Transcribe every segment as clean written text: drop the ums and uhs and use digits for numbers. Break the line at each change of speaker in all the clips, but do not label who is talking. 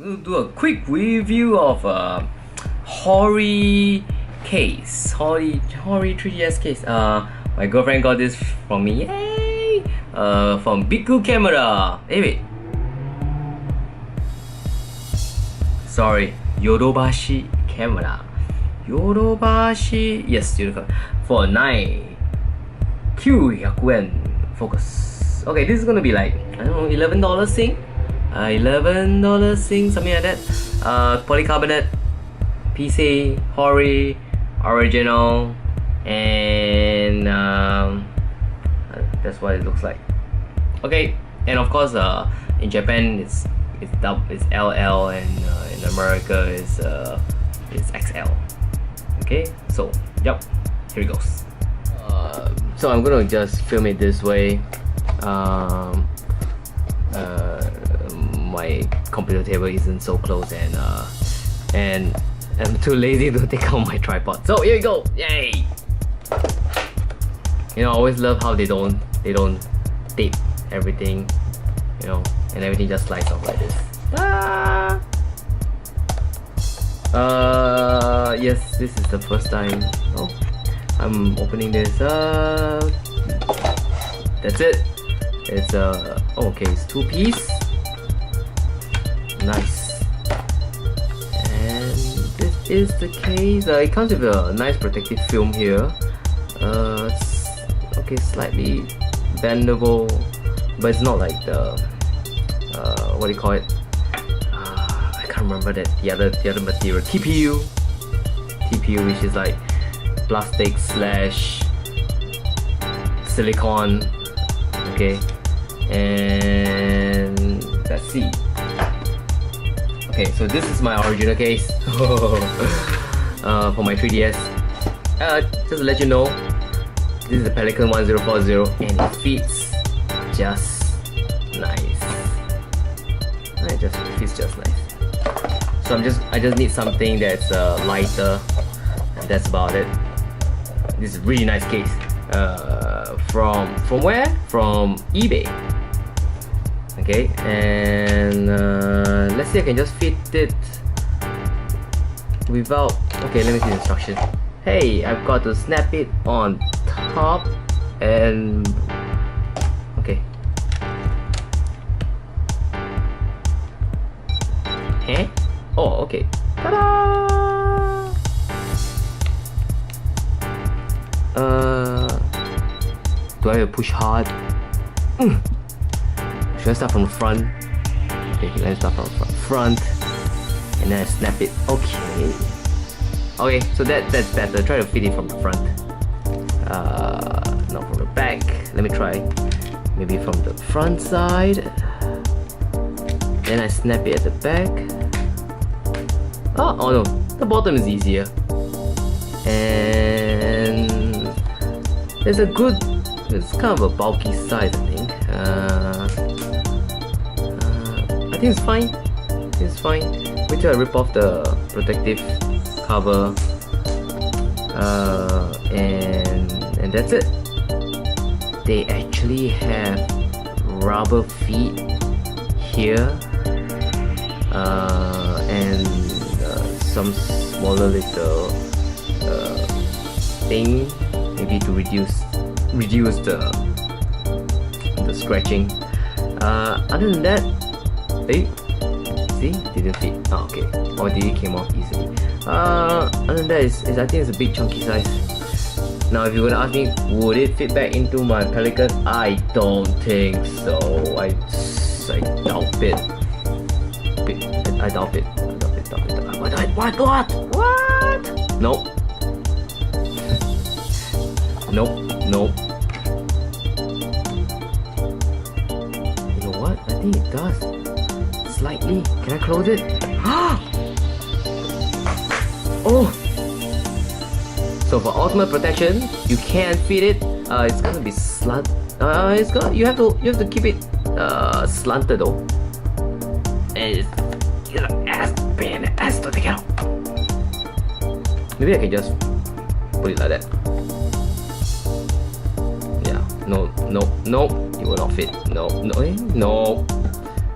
We'll do a quick review of HORI case. HORI 3ds case. My girlfriend got this from me. Yay! From Biku Camera. Hey wait. Sorry, Yodobashi Camera. Yodobashi. Yes, for 9,900 focus. Okay, this is gonna be like, I don't know, $11 sing. $11 sing, something like that. Polycarbonate, PC, HORI, original, and that's what it looks like. Okay, and of course, in Japan it's LL, and in America it's XL. Okay, so yep, here it goes. So I'm gonna just film it this way. My computer table isn't so close, and I'm too lazy to take out my tripod. So here we go. Yay! You know, I always love how they don't tape everything, you know, and everything just slides off like this. Yes, this is the first time. Oh, I'm opening this. That's it. It's okay, it's 2-piece. Nice. And this is the case. It comes with a nice protective film here. It's okay, slightly bendable, but it's not like the what do you call it? I can't remember the other material. TPU, which is like plastic / silicone. Okay, and let's see. Okay, so this is my original case for my 3ds. Just to let you know, this is the Pelican 1040, and it fits just nice. It fits just nice. So I just need something that's lighter, and that's about it. This is a really nice case. From where? From eBay. Okay, and let's see, I can just fit it without. Okay, let me see the instruction. Hey, I've got to snap it on top, and okay. Huh? Oh, okay. Ta-da! Do I have to push hard? Should I start from the front? Okay, let's start from the front, and then I snap it. Okay. Okay, so that's better. Try to fit it from the front. Not from the back. Let me try. Maybe from the front side. Then I snap it at the back. Oh no, the bottom is easier. And it's kind of a bulky size, I think. I think it's fine. It's fine. Wait till I rip off the protective cover, and that's it. They actually have rubber feet here, and some smaller little thing, maybe to reduce the scratching. Other than that, hey, see, didn't fit. Oh, okay, or did it came off easily. Other than that, I think it's a big chunky size. Now, if you're gonna ask me, would it fit back into my Pelican? I don't think so. I doubt it. I doubt it. What? Nope. Nope. You know what? I think it does. Slightly. Can I close it? Oh! So for ultimate protection, you can't fit it. It's gonna be slant. You have to keep it slanted though. And it's pain in the ass to take it out. Maybe I can just put it like that. Yeah. No. It will not fit. No.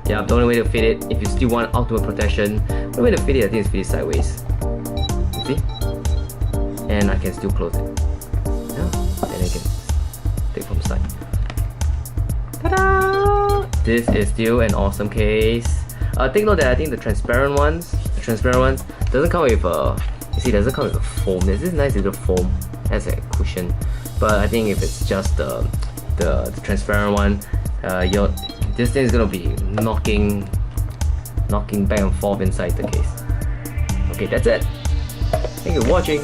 Yeah, the only way to fit it, if you still want ultimate protection, the way to fit it, I think is fit it sideways. You see? And I can still close it. Yeah, and I can take from the side. Ta-da! This is still an awesome case. Take note that I think the transparent ones doesn't come with a. You see, doesn't come with a foam. There's this nice little foam as a cushion, but I think if it's just the transparent one, this thing is gonna be knocking back and forth inside the case. Okay, that's it. Thank you for watching.